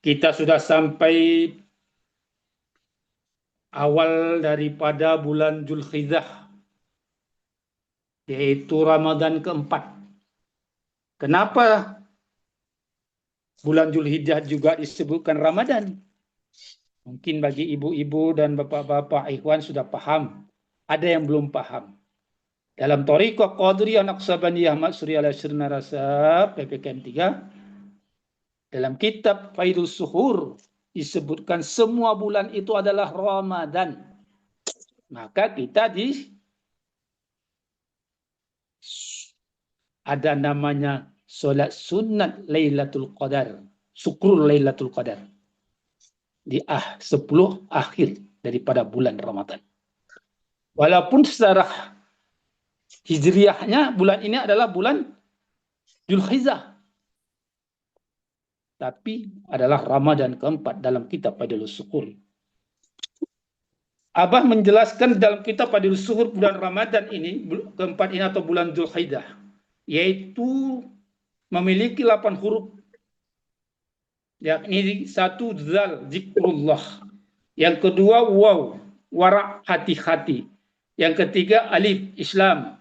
Kita sudah sampai awal daripada bulan Zulhijjah, yaitu Ramadan keempat. Kenapa bulan Zulhijjah juga disebutkan Ramadan? Mungkin bagi ibu-ibu dan bapak-bapak ikhwan sudah paham. Ada yang belum paham. Dalam Thariqah Qadiriyah Naqsabandiyah Maksuri al-Asyirna Rasab PPKM 3, dalam kitab Faidul Suhur disebutkan semua bulan itu adalah Ramadan. Maka kita ada namanya sholat sunat Lailatul Qadar, syukur Lailatul Qadar di 10 akhir daripada bulan Ramadan. Walaupun secara hijriahnya bulan ini adalah bulan Zulhijjah, tapi adalah Ramadan keempat dalam kitab Faidul Suhur. Abah menjelaskan dalam kitab Faidul Suhur bulan Ramadan ini, keempat ini atau bulan Zulhijjah, yaitu memiliki 8 huruf, yakni 1 zal, zikrullah, yang kedua waw, wara, hati-hati, yang ketiga alif, Islam,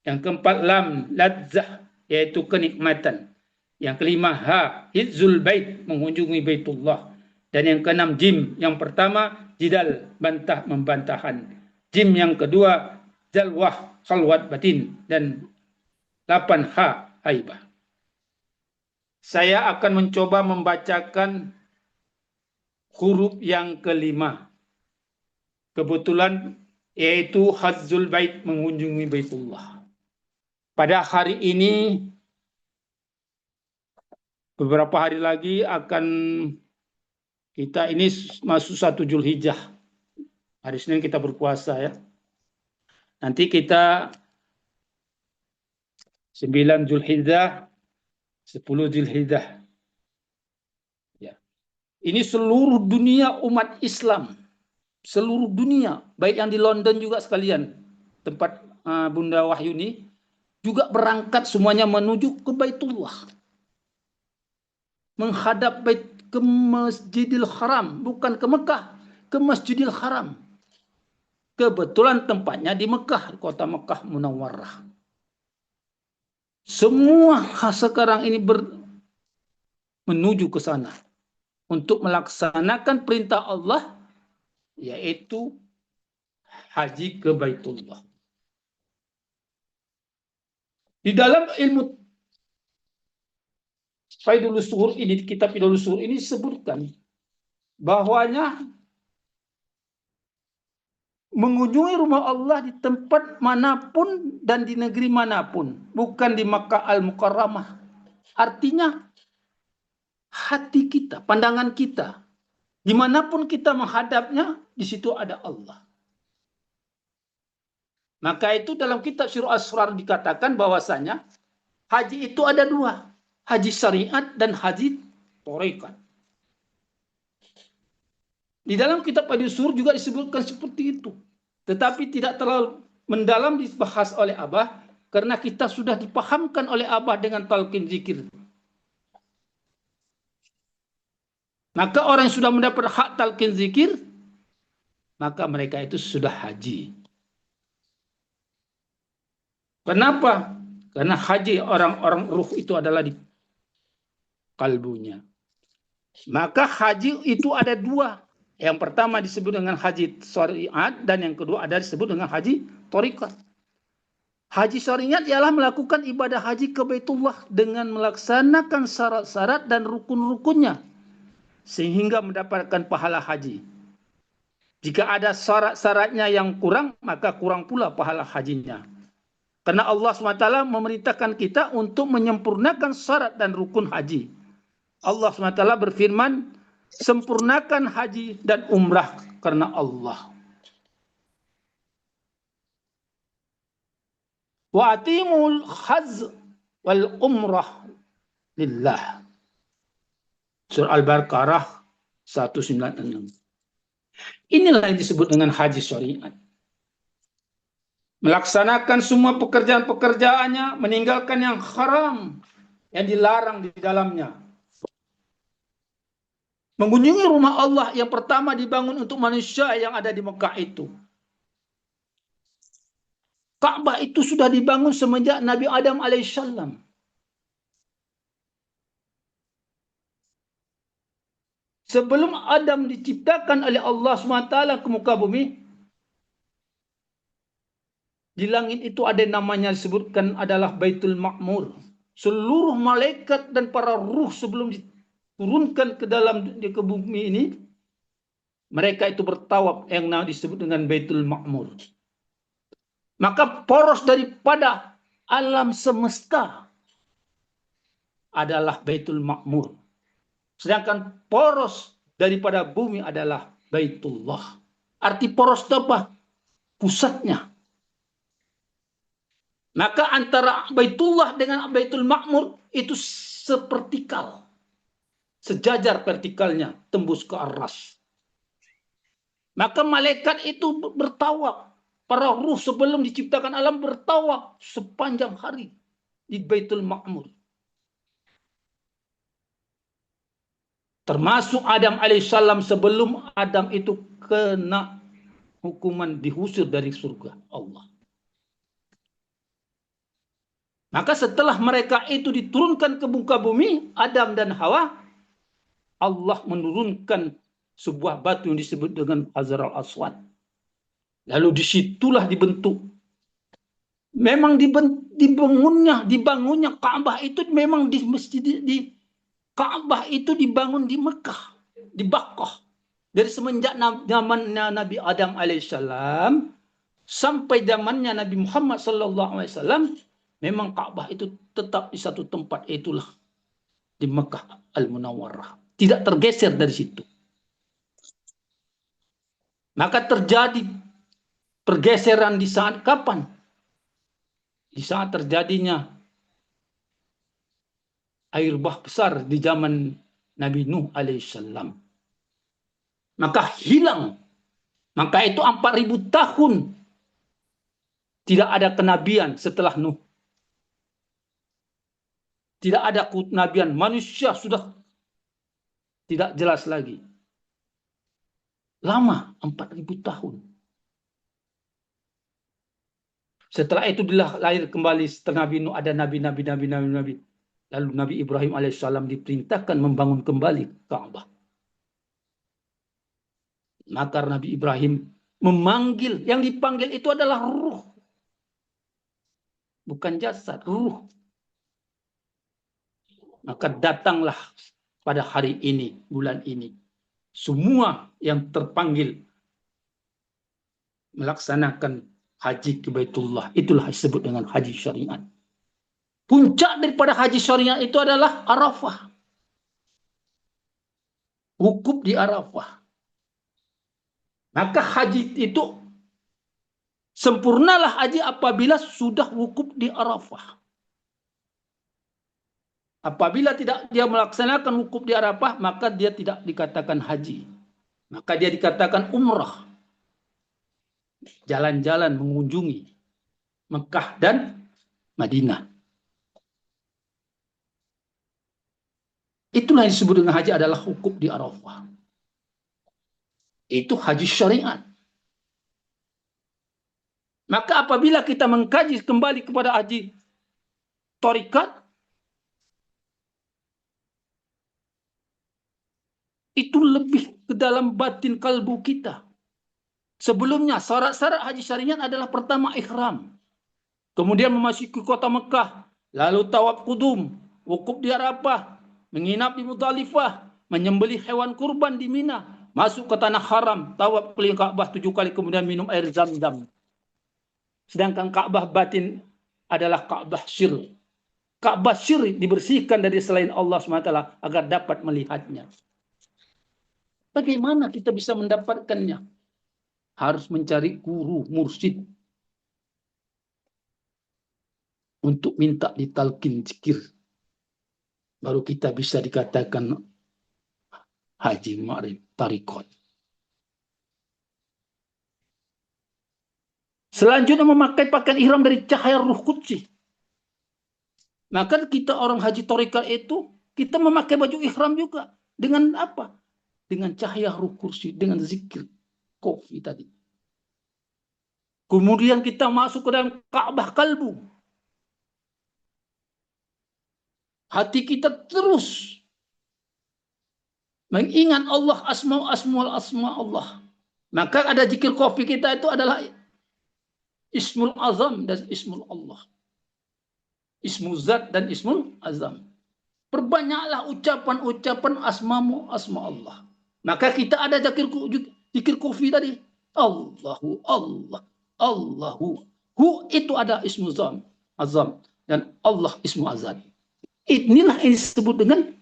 yang keempat lam, ladzah, yaitu kenikmatan, yang kelima ha, hizzul bait, mengunjungi Baitullah, dan yang keenam jim, yang pertama jidal, bantah membantahan, jim yang kedua jalwah, khalwat batin, dan 8 ha, haibah. Saya akan mencoba membacakan huruf yang kelima. Kebetulan yaitu Hazzul Bait, mengunjungi Baitullah. Pada hari ini, beberapa hari lagi akan kita ini masuk 1 Zulhijjah. Hari Senin kita berpuasa ya. Nanti kita 9 Zulhijjah, 10 Zulhijjah. Ya. Ini seluruh dunia umat Islam, seluruh dunia, baik yang di London juga sekalian, tempat Bunda Wahyuni, juga berangkat semuanya menuju ke Baitullah. Menghadap ke Masjidil Haram, bukan ke Mekah, ke Masjidil Haram. Kebetulan tempatnya di Mekah, kota Mekah Munawwarah. Semua sekarang ini menuju ke sana untuk melaksanakan perintah Allah, yaitu haji ke Baitullah. Di dalam ilmu Faidul Suhur ini, kitab Faidul Suhur ini sebutkan bahwanya mengunjungi rumah Allah di tempat manapun dan di negeri manapun, bukan di Makkah Al-Mukarramah. Artinya hati kita, pandangan kita, dimanapun kita menghadapnya, di situ ada Allah. Maka itu dalam kitab Syiru Asrar dikatakan bahwasanya haji itu ada 2, haji syariat dan haji thariqat. Di dalam kitab Faidul Suhur juga disebutkan seperti itu. Tetapi tidak terlalu mendalam dibahas oleh Abah, karena kita sudah dipahamkan oleh Abah dengan talqin zikir. Maka orang yang sudah mendapat hak talqin zikir, maka mereka itu sudah haji. Kenapa? Karena haji orang-orang ruh itu adalah di kalbunya. Maka haji itu ada 2. Yang pertama disebut dengan haji syariat, dan yang kedua ada disebut dengan haji thariqat. Haji syariat ialah melakukan ibadah haji ke Baitullah dengan melaksanakan syarat-syarat dan rukun-rukunnya sehingga mendapatkan pahala haji. Jika ada syarat-syaratnya yang kurang, maka kurang pula pahala hajinya. Karena Allah SWT memerintahkan kita untuk menyempurnakan syarat dan rukun haji. Allah SWT berfirman, sempurnakan haji dan umrah karena Allah. Wa atimul hajj wal umrah lillah. Surah Al-Baqarah 196. Inilah yang disebut dengan haji syariat. Melaksanakan semua pekerjaan-pekerjaannya, meninggalkan yang haram, yang dilarang di dalamnya. mengunjungi rumah Allah yang pertama dibangun untuk manusia yang ada di Mekah itu. Ka'bah itu sudah dibangun semenjak Nabi Adam alaihissalam. Sebelum Adam diciptakan oleh Allah SWT ke muka bumi, di langit itu ada namanya disebutkan adalah Baitul Ma'mur. Seluruh malaikat dan para ruh sebelum diturunkan ke dalam ke bumi ini, mereka itu bertawaf yang disebut dengan Baitul Ma'mur. Maka poros daripada alam semesta adalah Baitul Ma'mur. Sedangkan poros daripada bumi adalah Baitullah. Arti poros itu apa? Pusatnya. Maka antara Baitullah dengan Baitul Ma'mur itu sepertikal. Sejajar vertikalnya tembus ke aras. Maka malaikat itu bertawaf. Para ruh sebelum diciptakan alam bertawaf sepanjang hari di Baitul Ma'mur. Termasuk Adam alaihissalam sebelum Adam itu kena hukuman diusir dari surga Allah. Maka setelah mereka itu diturunkan ke muka bumi, Adam dan Hawa, Allah menurunkan sebuah batu yang disebut dengan Hajar al-Aswad. Lalu disitulah dibentuk. Memang dibangunnya Ka'bah itu memang di Ka'bah itu dibangun di Mekah, di Bakkah. Dari semenjak zamannya Nabi Adam alaihissalam sampai zamannya Nabi Muhammad sallallahu alaihi wasallam, memang Ka'bah itu tetap di satu tempat, itulah di Mekah Al-Munawwarah. Tidak tergeser dari situ. Maka terjadi pergeseran di saat kapan? Di saat terjadinya air bah besar di zaman Nabi Nuh alaihissalam. Maka hilang. Maka itu 4.000 tahun tidak ada kenabian setelah Nuh. Tidak ada kenabian. Manusia sudah tidak jelas lagi. Lama, 4.000 tahun. Setelah itu lahir kembali setelah Nabi Nuh, ada nabi-nabi. Lalu Nabi Ibrahim alaihissalam diperintahkan membangun kembali Ka'bah. Maka Nabi Ibrahim memanggil, yang dipanggil itu adalah ruh. Bukan jasad, ruh. Maka datanglah pada hari ini, bulan ini, semua yang terpanggil melaksanakan haji ke Baitullah. Itulah disebut dengan haji syariat. Puncak daripada haji syariat itu adalah Arafah. Wukuf di Arafah. Maka haji itu sempurnalah haji apabila sudah wukuf di Arafah. Apabila tidak dia melaksanakan wukuf di Arafah, maka dia tidak dikatakan haji. Maka dia dikatakan umrah. Jalan-jalan mengunjungi Mekah dan Madinah. Itulah yang disebut dengan haji adalah wukuf di Arafah. Itu haji syariat. Maka apabila kita mengkaji kembali kepada haji thariqat, itu lebih ke dalam batin kalbu kita. Sebelumnya syarat-syarat haji syariat adalah pertama ihram. Kemudian memasuki kota Mekah, lalu tawaf qudum, wukuf di Arafah, menginap di Muzdalifah, menyembelih hewan kurban di Mina, masuk ke tanah haram, tawaf keliling Ka'bah 7 kali, kemudian minum air Zam-Zam. Sedangkan Ka'bah batin adalah Ka'bah syir. Ka'bah syir dibersihkan dari selain Allah SWT agar dapat melihatnya. Bagaimana kita bisa mendapatkannya? Harus mencari guru, mursyid. Untuk minta ditalkin zikir. Baru kita bisa dikatakan haji ma'rif tariqat. Selanjutnya memakai pakaian ihram dari cahaya ruh qudsi. Maka kita orang haji tariqat itu, kita memakai baju ihram juga. Dengan apa? dengan cahaya Ruh Kursi, dengan zikir kofi tadi. Kemudian kita masuk ke dalam Ka'bah kalbu. Hati kita terus mengingat Allah, asma Allah. Maka ada zikir kofi kita itu adalah Ismul Azam dan Ismul Allah. Ismul Zat dan Ismul Azam. Perbanyaklah ucapan-ucapan asmamu, asma Allah. Maka kita ada zikir kofi tadi. Allahu, Allah, Allahu. Hu itu ada Ismul Azam. Dan Allah Ismul Azam. Inilah yang disebut dengan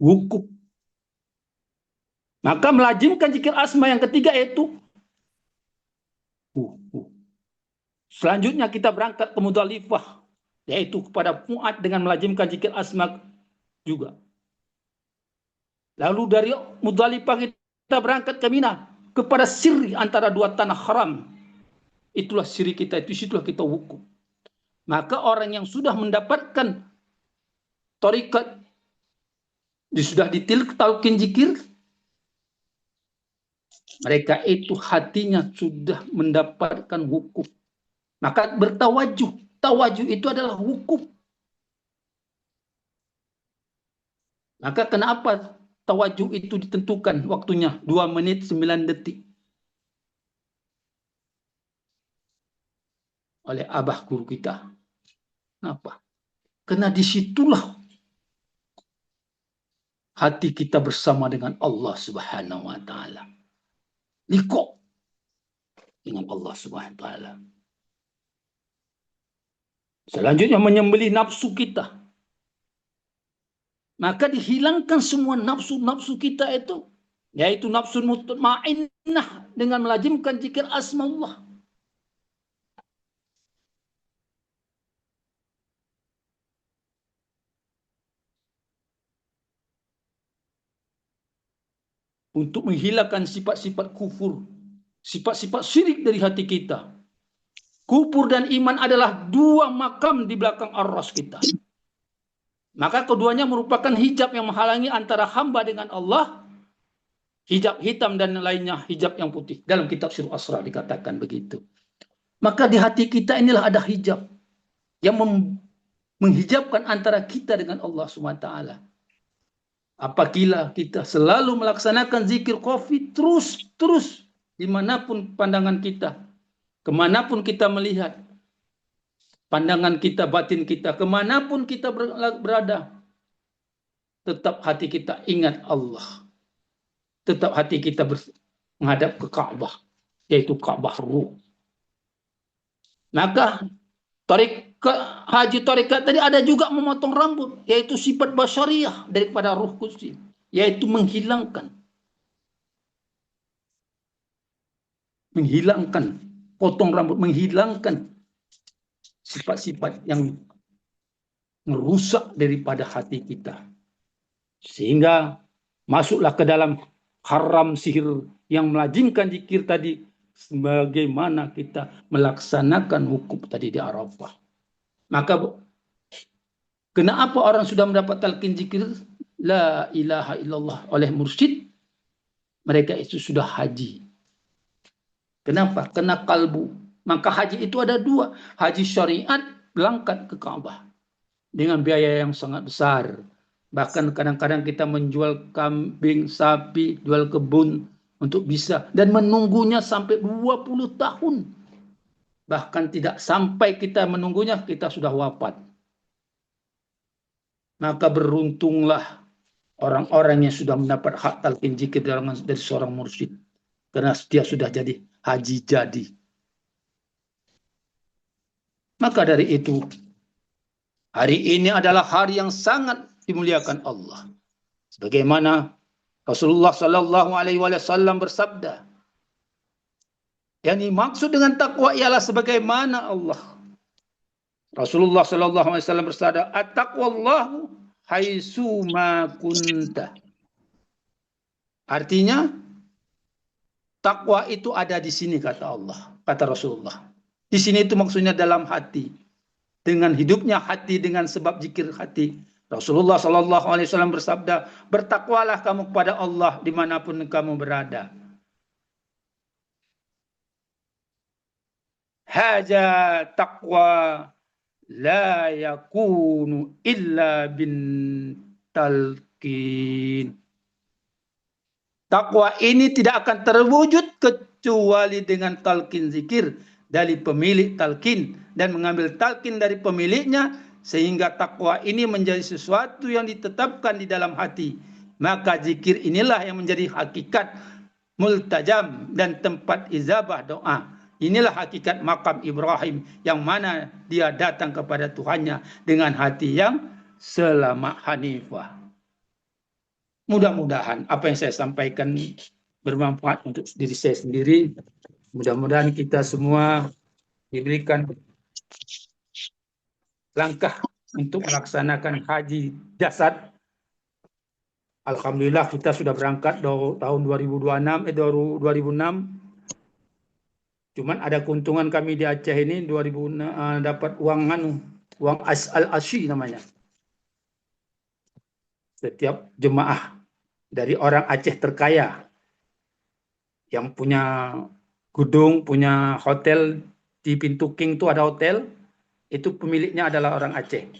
wukuf. Maka melazimkan zikir asma yang ketiga yaitu selanjutnya kita berangkat ke Muzdalifah, yaitu kepada Fuad dengan melazimkan zikir asma juga. Lalu dari Muzdalifah kita berangkat ke Mina kepada siri antara dua tanah haram. Itulah siri kita, itu situlah kita wukuf. Maka orang yang sudah mendapatkan tarikat, sudah ditalkin zikir, mereka itu hatinya sudah mendapatkan wukuf. Maka bertawajuh. Tawajuh itu adalah wukuf. Maka kenapa tawajuh itu ditentukan waktunya 2 menit 9 detik oleh abah guru kita. Kenapa? Karena disitulah hati kita bersama dengan Allah Subhanahu wa Ta'ala. Liqa dengan Allah Subhanahu wa Ta'ala. Selanjutnya menyembelih nafsu kita. Maka dihilangkan semua nafsu-nafsu kita itu, yaitu nafsu mutmainnah dengan melazimkan zikir asma Allah. Untuk menghilangkan sifat-sifat kufur, sifat-sifat syirik dari hati kita. Kufur dan iman adalah dua makam di belakang ar-ras kita. Maka keduanya merupakan hijab yang menghalangi antara hamba dengan Allah. Hijab hitam dan lainnya hijab yang putih. Dalam kitab Sirr Asrar dikatakan begitu. Maka di hati kita inilah ada hijab yang menghijabkan antara kita dengan Allah SWT. Apabila kita selalu melaksanakan zikir kofi terus dimanapun pandangan kita, kemanapun kita melihat, pandangan kita, batin kita, kemanapun kita berada, tetap hati kita ingat Allah. Tetap hati kita menghadap ke Ka'bah, yaitu Ka'bah ruh. Maka haji tarikat tadi ada juga memotong rambut, yaitu sifat basyariah daripada Ruh Qudsi, yaitu menghilangkan potong rambut, menghilangkan sifat-sifat yang merusak daripada hati kita, sehingga masuklah ke dalam haram sihir yang melazimkan zikir tadi, sebagaimana kita melaksanakan wukuf tadi di Arafah. Maka kenapa orang sudah mendapat talqin zikir la ilaha illallah oleh mursyid, mereka itu sudah haji. Kenapa? Kena kalbu. Maka haji itu ada dua. Haji syariat, berangkat ke Ka'bah dengan biaya yang sangat besar. Bahkan kadang-kadang kita menjual kambing, sapi, jual kebun untuk bisa, dan menunggunya sampai 20 tahun. Bahkan tidak sampai kita menunggunya, kita sudah wafat. Maka beruntunglah orang-orang yang sudah mendapat hak talqin zikir dari seorang mursyid. Karena dia sudah jadi haji jadi. Maka dari itu, hari ini adalah hari yang sangat dimuliakan Allah. Sebagaimana Rasulullah Shallallahu Alaihi Wasallam bersabda, yang dimaksud dengan takwa ialah sebagaimana Allah. Rasulullah Shallallahu Alaihi Wasallam bersabda, at-taqwallahu haitsu ma kunta. Artinya, takwa itu ada di sini, kata Allah, kata Rasulullah. Di sini itu maksudnya dalam hati. dengan hidupnya hati dengan sebab zikir hati. Rasulullah Shallallahu Alaihi Wasallam bersabda, bertakwalah kamu kepada Allah dimanapun kamu berada. Haja taqwa la yakunu illa bin talqin. Takwa ini tidak akan terwujud kecuali dengan talqin zikir dari pemilik talqin dan mengambil talqin dari pemiliknya, sehingga takwa ini menjadi sesuatu yang ditetapkan di dalam hati. Maka zikir inilah yang menjadi hakikat multajam dan tempat ijabah doa. Inilah hakikat makam Ibrahim, yang mana dia datang kepada Tuhannya dengan hati yang selamat hanifah. Mudah-mudahan apa yang saya sampaikan bermanfaat untuk diri saya sendiri. Mudah-mudahan kita semua diberikan langkah untuk melaksanakan haji jasad. Alhamdulillah kita sudah berangkat tahun 2006. Cuman ada keuntungan kami di Aceh ini 2006 dapat uang al-ashi namanya. Setiap jemaah dari orang Aceh terkaya yang punya gedung, punya hotel di pintu King itu ada hotel, itu pemiliknya adalah orang Aceh.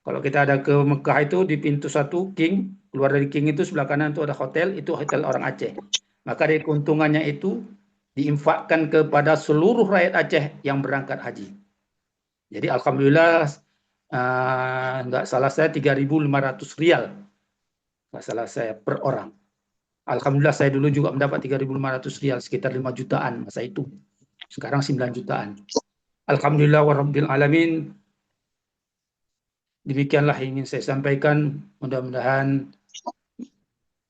Kalau kita ada ke Mekah itu di pintu 1 King, keluar dari King itu sebelah kanan itu ada hotel, itu hotel orang Aceh. Maka dari keuntungannya itu diinfakkan kepada seluruh rakyat Aceh yang berangkat haji. Jadi alhamdulillah nggak salah saya 3.500 rial. Nggak salah saya per orang. Alhamdulillah saya dulu juga mendapat 3.500 rial, sekitar 5 jutaan masa itu. Sekarang 9 jutaan. Alhamdulillah warabbil alamin. Demikianlah yang ingin saya sampaikan. Mudah-mudahan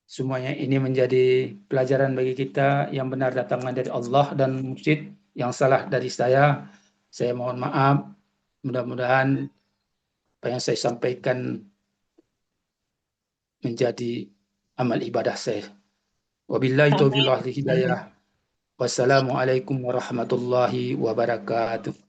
semuanya ini menjadi pelajaran bagi kita. Yang benar datangnya dari Allah dan mursyid, yang salah dari saya mohon maaf. Mudah-mudahan apa yang saya sampaikan menjadi amal ibadah saya. Wabillahi taufiq wal hidayah. Wassalamualaikum warahmatullahi wabarakatuh.